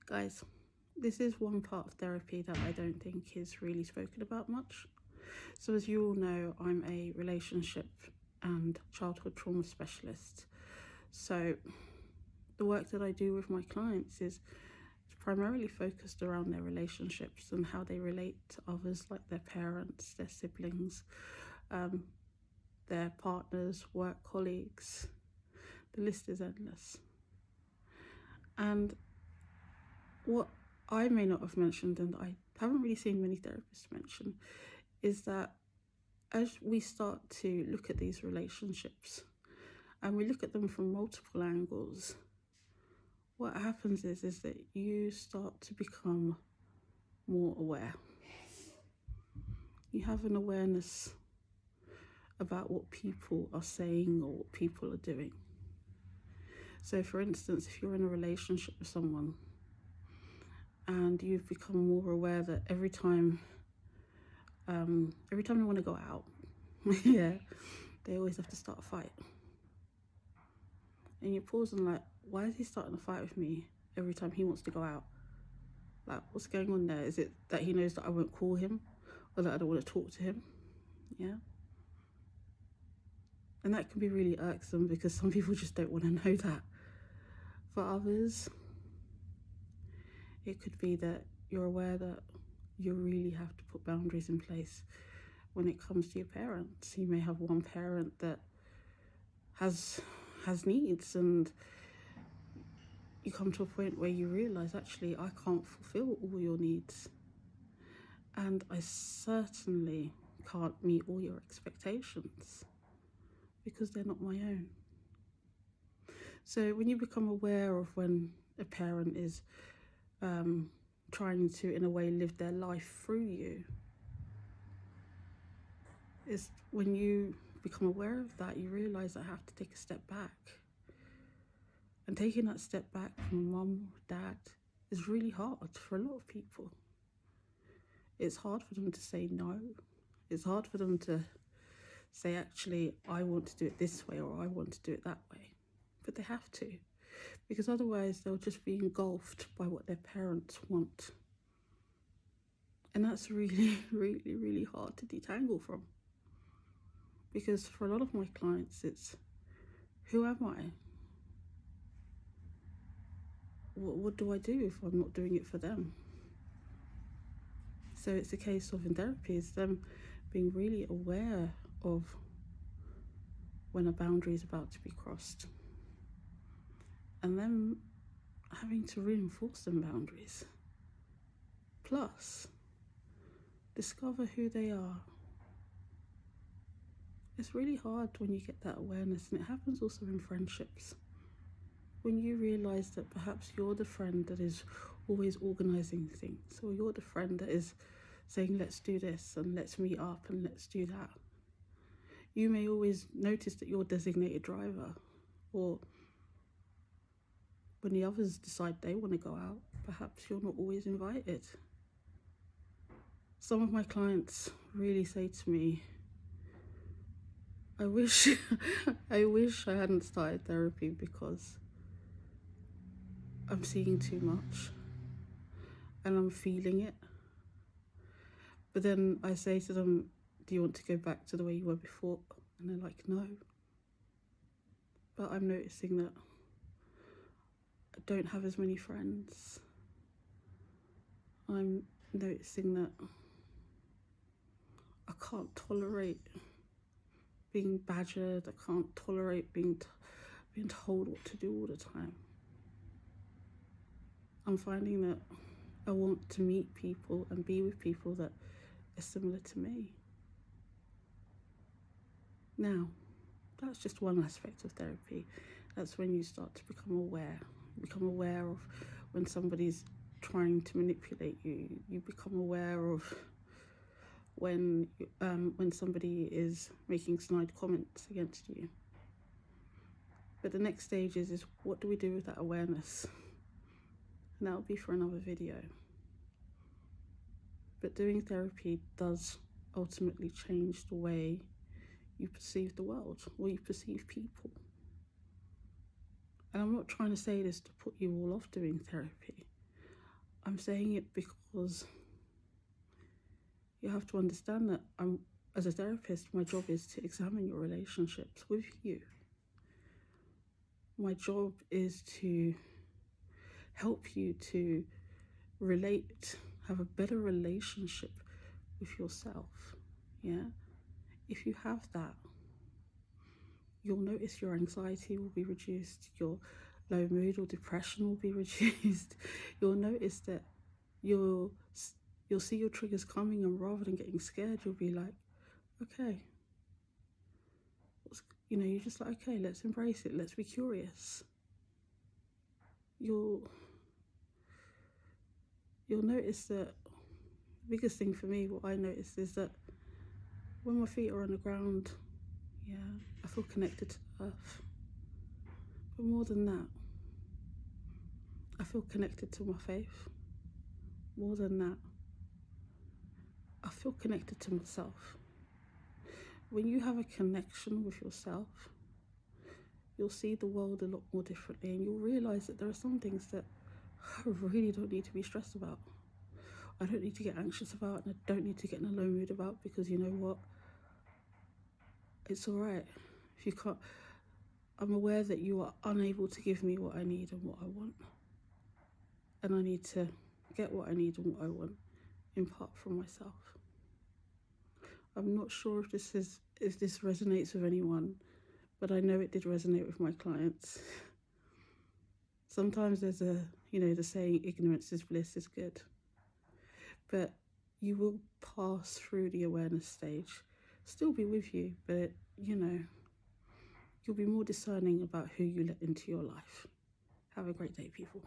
Guys, this is one part of therapy that I don't think is really spoken about much. So as you all know, I'm a relationship and childhood trauma specialist. So the work that I do with my clients is primarily focused around their relationships and how they relate to others, like their parents, their siblings, their partners, work colleagues. The list is endless. And what I may not have mentioned, and I haven't really seen many therapists mention, is that as we start to look at these relationships and we look at them from multiple angles, what happens is that you start to become more aware. You have an awareness about what people are saying or what people are doing. So for instance, if you're in a relationship with someone and you've become more aware that every time they want to go out, yeah, they always have to start a fight. And you pause and like, why is he starting a fight with me every time he wants to go out? Like, what's going on there? Is it that he knows that I won't call him or that I don't want to talk to him? Yeah. And that can be really irksome because some people just don't want to know that. For others, it could be that you're aware that you really have to put boundaries in place when it comes to your parents. You may have one parent that has needs, and you come to a point where you realize, actually, I can't fulfill all your needs, and I certainly can't meet all your expectations because they're not my own. So when you become aware of when a parent is trying to, in a way, live their life through you, is when you become aware of that, you realize I have to take a step back. And taking that step back from mum, dad, is really hard for a lot of people. It's hard for them to say no. It's hard for them to say, actually, I want to do it this way or I want to do it that way. But they have to, because otherwise they'll just be engulfed by what their parents want. And that's really, really, really hard to detangle from. Because for a lot of my clients, it's, who am I? What do I do if I'm not doing it for them? So it's a case of, in therapy, is them being really aware of when a boundary is about to be crossed, and then having to reinforce them boundaries. Plus, discover who they are. It's really hard when you get that awareness, and it happens also in friendships. When you realize that perhaps you're the friend that is always organizing things, or you're the friend that is saying, let's do this and let's meet up and let's do that. You may always notice that you're designated driver, or when the others decide they want to go out, perhaps you're not always invited. Some of my clients really say to me, I wish I hadn't started therapy because I'm seeing too much and I'm feeling it. But then I say to them, do you want to go back to the way you were before? And they're like, no. But I'm noticing that I don't have as many friends. I'm noticing that I can't tolerate being badgered. I can't tolerate being told what to do all the time. I'm finding that I want to meet people and be with people that are similar to me. Now, that's just one aspect of therapy. That's when you start to become aware of when somebody's trying to manipulate you. You become aware of when somebody is making snide comments against you. But the next stage is what do we do with that awareness? And that'll be for another video. But doing therapy does ultimately change the way you perceive the world or you perceive people. And I'm not trying to say this to put you all off doing therapy. I'm saying it because you have to understand that as a therapist, my job is to examine your relationships with you. My job is to help you to relate, have a better relationship with yourself. Yeah. If you have that, you'll notice your anxiety will be reduced, your low mood or depression will be reduced. You'll notice that you'll see your triggers coming, and rather than getting scared, you'll be like, okay, you're just like, okay, let's embrace it, let's be curious. You'll notice that the biggest thing for me, what I notice is that when my feet are on the ground, yeah, I feel connected to the earth. But more than that, I feel connected to my faith. More than that, I feel connected to myself. When you have a connection with yourself, you'll see the world a lot more differently, and you'll realise that there are some things that I really don't need to be stressed about. I don't need to get anxious about, and I don't need to get in a low mood about, because you know what? It's all right. If you can't, I'm aware that you are unable to give me what I need and what I want. And I need to get what I need and what I want in part from myself. I'm not sure if this resonates with anyone, but I know it did resonate with my clients. Sometimes there's the saying, ignorance is bliss is good. But you will pass through the awareness stage, still be with you, but you'll be more discerning about who you let into your life. Have a great day, people.